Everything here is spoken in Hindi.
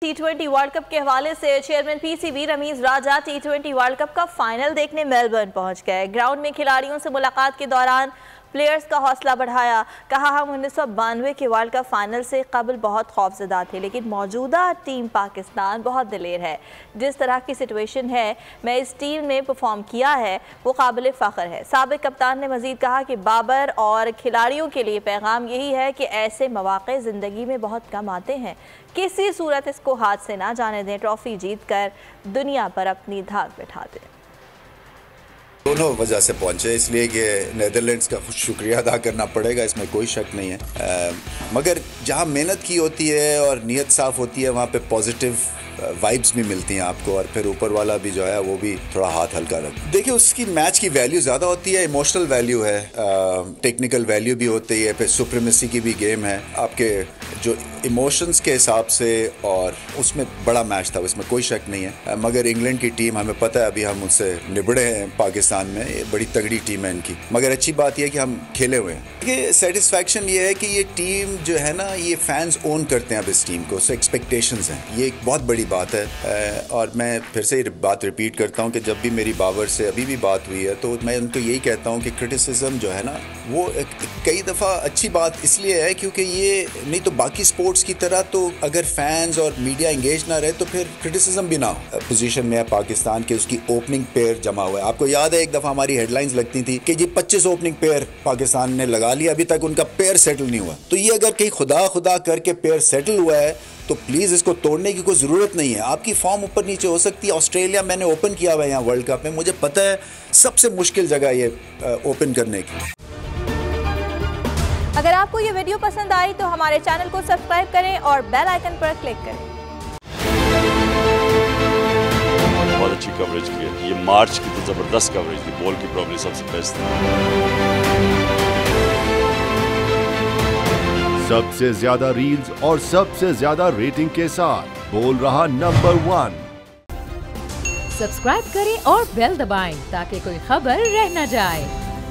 T20 वर्ल्ड कप के हवाले से चेयरमैन पीसीबी रमीज राजा T20 वर्ल्ड कप का फाइनल देखने मेलबर्न पहुंच गए। ग्राउंड में खिलाड़ियों से मुलाकात के दौरान प्लेयर्स का हौसला बढ़ाया। कहा, हम 1992 के वर्ल्ड कप फाइनल से कबल बहुत खौफजदा थे, लेकिन मौजूदा टीम पाकिस्तान बहुत दिलेर है। जिस तरह की सिचुएशन है, मैं इस टीम ने परफॉर्म किया है, वो काबिल फ़ख्र है। साबिक कप्तान ने मज़ीद कहा कि बाबर और खिलाड़ियों के लिए पैगाम यही है कि ऐसे मौक़े ज़िंदगी में बहुत कम आते हैं, किसी सूरत इसको हाथ से ना जाने दें। ट्रॉफी जीत कर दुनिया पर अपनी धाक बिठा दें। दोनों वजह से पहुंचे, इसलिए कि नीदरलैंड्स का शुक्रिया अदा करना पड़ेगा, इसमें कोई शक नहीं है। मगर जहां मेहनत की होती है और नीयत साफ़ होती है, वहां पे पॉजिटिव वाइब्स भी मिलती हैं आपको, और फिर ऊपर वाला भी जो है वो भी थोड़ा हाथ हल्का रखता है। देखिए, उसकी मैच की वैल्यू ज़्यादा होती है, इमोशनल वैल्यू है, टेक्निकल वैल्यू भी होती है, फिर सुप्रीमेसी की भी गेम है। आपके जो इमोशंस के हिसाब से, और उसमें बड़ा मैच था, उसमें कोई शक नहीं है। मगर इंग्लैंड की टीम, हमें पता है, अभी हम उनसे निबड़े हैं पाकिस्तान में, ये बड़ी तगड़ी टीम है इनकी। मगर अच्छी बात यह है कि हम खेले हुए हैं। ये सेटिस्फैक्शन ये है कि ये टीम जो है ना, ये फैंस ओन करते हैं अब इस टीम को, सो एक्सपेक्टेशंस हैं, ये एक बहुत बड़ी बात है। और मैं फिर से ये बात रिपीट करता हूँ कि जब भी मेरी बाबर से अभी भी बात हुई है, तो मैं उनको यही कहता हूँ कि क्रिटिसिज्म जो है ना, वो कई दफ़ा अच्छी बात इसलिए है क्योंकि ये नहीं तो बाकी स्पोर्ट्स की तरह, तो अगर फैंस और मीडिया इंगेज ना रहे तो फिर क्रिटिसिज्म भी ना हो। पोजीशन में है पाकिस्तान के, उसकी ओपनिंग पेयर जमा हुआ है। आपको याद है, एक दफ़ा हमारी हेडलाइंस लगती थी कि जी 25 ओपनिंग पेयर पाकिस्तान ने लगा लिया, अभी तक उनका पेयर सेटल नहीं हुआ। तो ये अगर कहीं खुदा करके पेयर सेटल हुआ है, तो प्लीज़ इसको तोड़ने की कोई ज़रूरत नहीं है। आपकी फॉर्म ऊपर नीचे हो सकती है। ऑस्ट्रेलिया मैंने ओपन किया हुआ है यहाँ वर्ल्ड कप में, मुझे पता है सबसे मुश्किल जगह ये ओपन करने की। अगर आपको ये वीडियो पसंद आई तो हमारे चैनल को सब्सक्राइब करें और बेल आइकन पर क्लिक करें। बहुत अच्छी कवरेज की, ये मार्च की तो ज़बरदस्त कवरेज थी, बॉल की प्रॉब्लम सबसे बेस्ट थी। सबसे ज्यादा रील्स और सबसे ज्यादा रेटिंग के साथ बोल रहा नंबर 1। सब्सक्राइब करें और बेल दबाएं ताकि कोई खबर रह न जाए।